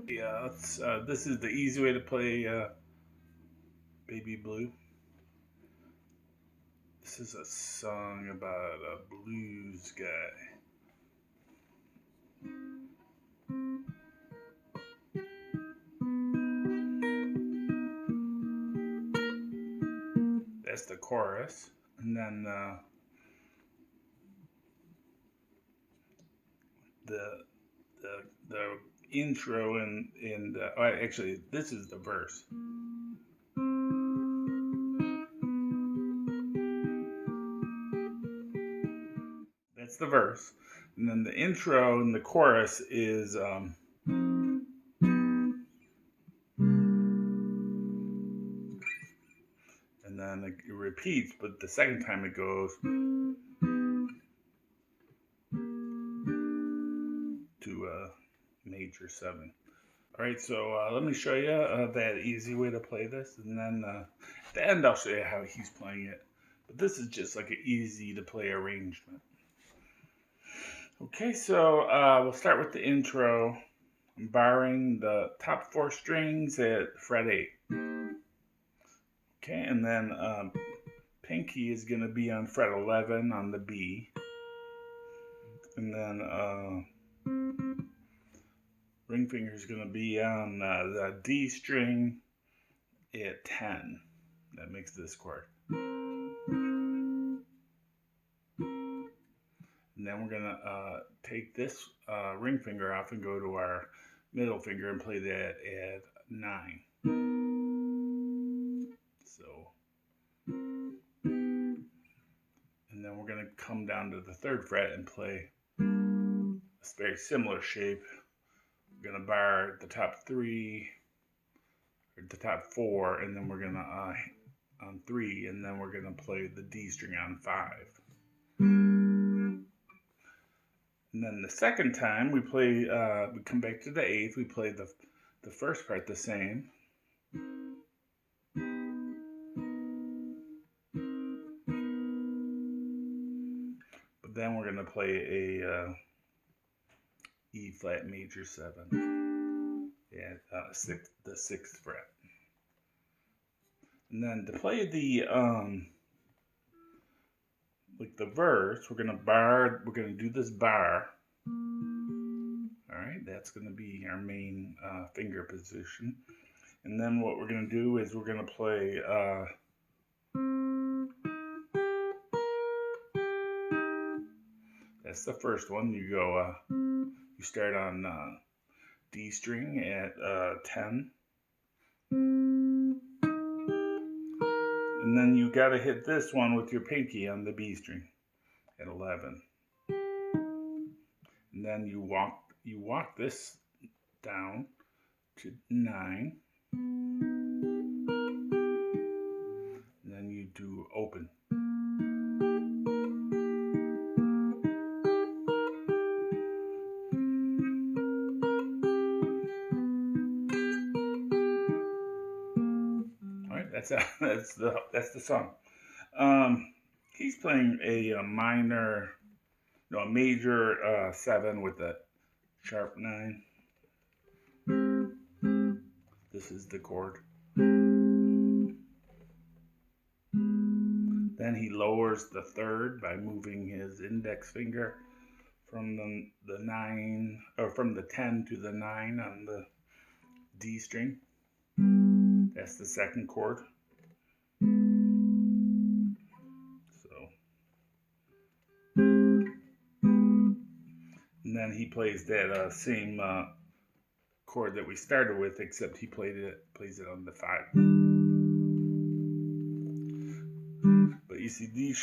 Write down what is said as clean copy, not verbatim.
Yeah, this is the easy way to play Baby Blue. This is a song about a blues guy. That's the chorus, and then the the intro and oh, actually this is the verse. That's the verse, and then the intro and the chorus is and then it repeats, but the second time it goes to major 7. All right, so let me show you that easy way to play this, and then at the end I'll show you how he's playing it. But this is just like an easy to play arrangement. Okay, so we'll start with the intro. I'm barring the top 4 strings at fret 8. Okay, and then pinkie is going to be on fret 11 on the B. And then Ringfingers is going to be on the D string at 10. That makes this chord. And then we're going to take this ring finger off and go to our middle finger and play that at 9. So, and then we're going to come down to the 3rd fret and play a very similar shape. We're going to bar the top 3, or the top 4, and then we're going to on 3, and then we're going to play the D string on 5. And then the second time we play, we come back to the 8th, we play the first part the same. But then we're going to play a E flat major 7 at the 6th fret. And then to play the like the verse, we're gonna do this bar. All right, that's gonna be our main finger position. And then what we're gonna do is we're gonna play that's the first one. You go you start on D string at 10. And then you gotta hit this one with your pinky on the B string at 11. And then you walk this down to 9. And then you do open. That's the song. He's playing a minor, no, a major 7 with a sharp 9. This is the chord. Then he lowers the 3rd by moving his index finger from the 9, or from the 10 to the 9 on the D string. That's the 2nd chord. And then he plays that same chord that we started with, except he plays it on the 5. But you see, these